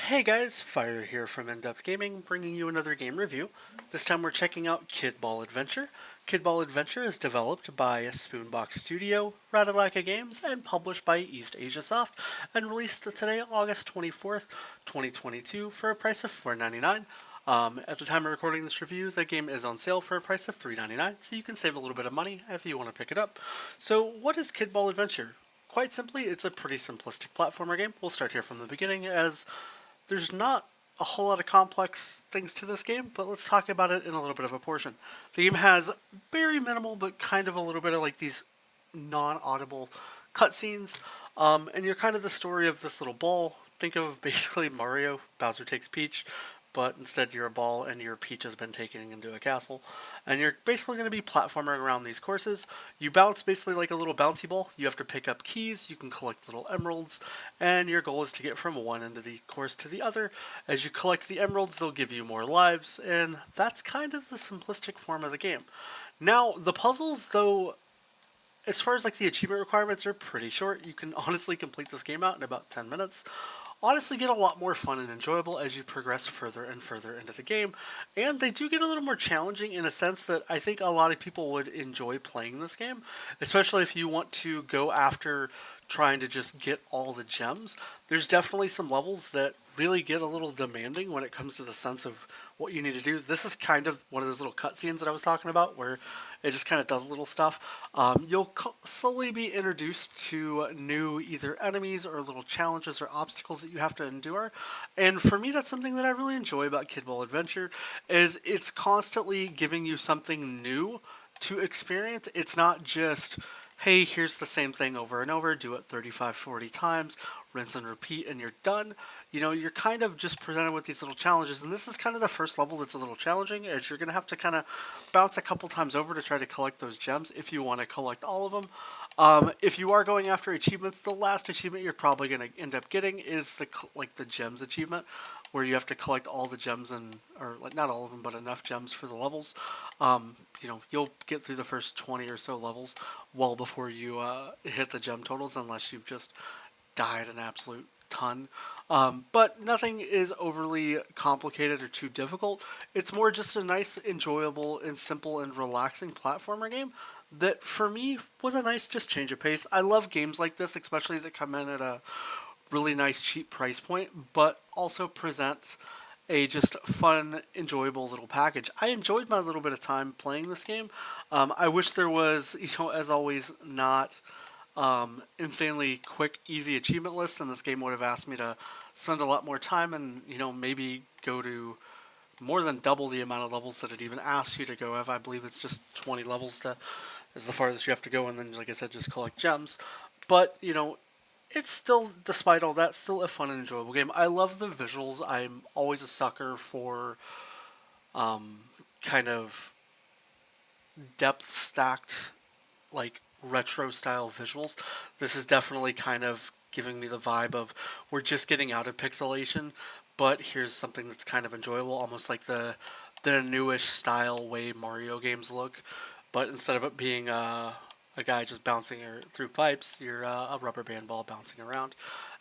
Hey guys, Fire here from InDepth Gaming, bringing you another game review. This time we're checking out Kidball Adventure. Kidball Adventure is developed by Spoonbox Studio, Radalaka Games, and published by East Asia Soft, and released today, August 24th, 2022, for a price of $4.99. At the time of recording this review, the game is on sale for a price of $3.99, so you can save a little bit of money if you want to pick it up. So, what is Kidball Adventure? Quite simply, it's a pretty simplistic platformer game. We'll start here from the beginning, as there's not a whole lot of complex things to this game, but let's talk about it in a little bit of a portion. The game has very minimal, but kind of a little bit of like these non-audible cutscenes, and you're kind of the story of this little ball. Think of basically Mario. Bowser takes Peach, but instead you're a ball and your Peach has been taken into a castle. And you're basically going to be platforming around these courses. You bounce basically like a little bouncy ball. You have to pick up keys, you can collect little emeralds, and your goal is to get from one end of the course to the other. As you collect the emeralds, they'll give you more lives, and that's kind of the simplistic form of the game. Now, the puzzles, though, as far as like the achievement requirements, are pretty short. You can honestly complete this game out in about 10 minutes. Honestly get a lot more fun and enjoyable as you progress further and further into the game, and they do get a little more challenging in a sense that I think a lot of people would enjoy playing this game, especially if you want to go after trying to just get all the gems. There's definitely some levels that really get a little demanding when it comes to the sense of what you need to do. This is kind of one of those little cutscenes that I was talking about where it just kind of does little stuff. You'll slowly be introduced to new either enemies or little challenges or obstacles that you have to endure. And for me, that's something that I really enjoy about Kidball Adventure, is it's constantly giving you something new to experience. It's not just, hey, here's the same thing over and over, do it 35, 40 times, rinse and repeat, and you're done. You know, you're kind of just presented with these little challenges, and this is kind of the first level that's a little challenging, as you're going to have to kind of bounce a couple times over to try to collect those gems if you want to collect all of them. If you are going after achievements, the last achievement you're probably going to end up getting is the gems achievement, where you have to collect all the gems, or like not all of them, but enough gems for the levels. You'll get through the first 20 or so levels well before you hit the gem totals, unless you've just died an absolute ton. But nothing is overly complicated or too difficult. It's more just a nice, enjoyable, and simple and relaxing platformer game that, for me, was a nice just change of pace. I love games like this, especially that come in at a really nice, cheap price point, but also present a just fun, enjoyable little package. I enjoyed my little bit of time playing this game. I wish there was, as always, not insanely quick, easy achievement lists, and this game would have asked me to spend a lot more time and, maybe go to more than double the amount of levels that it even asks you to go. I believe it's just 20 levels is the farthest you have to go, and then, like I said, just collect gems. But, it's still, despite all that, still a fun and enjoyable game. I love the visuals. I'm always a sucker for kind of depth stacked, like retro style visuals. This is definitely kind of giving me the vibe of we're just getting out of pixelation, but here's something that's kind of enjoyable, almost like the newish style way Mario games look. But instead of it being a guy just bouncing through pipes, you're a rubber band ball bouncing around.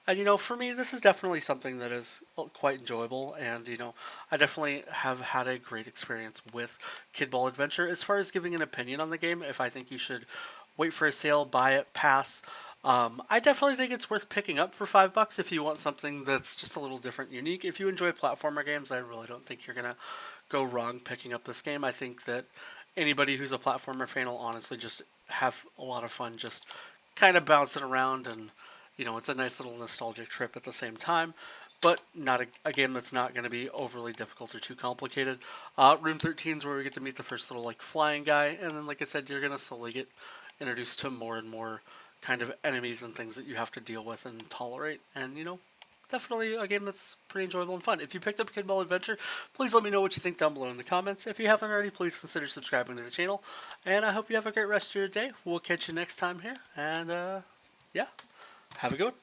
And, for me, this is definitely something that is quite enjoyable, and, I definitely have had a great experience with Kidball Adventure. As far as giving an opinion on the game, if I think you should wait for a sale, buy it, pass, I definitely think it's worth picking up for $5 if you want something that's just a little different, unique. If you enjoy platformer games, I really don't think you're going to go wrong picking up this game. I think that anybody who's a platformer fan will honestly just have a lot of fun just kind of bouncing around, and it's a nice little nostalgic trip at the same time, but not a game that's not going to be overly difficult or too complicated. Room 13 is where we get to meet the first little like flying guy, and then, like I said, you're going to slowly get introduced to more and more kind of enemies and things that you have to deal with and tolerate, and definitely a game that's pretty enjoyable and fun. If you picked up Kidball Adventure, please let me know what you think down below in the comments. If you haven't already, please consider subscribing to the channel. And I hope you have a great rest of your day. We'll catch you next time here. And, yeah, have a good one.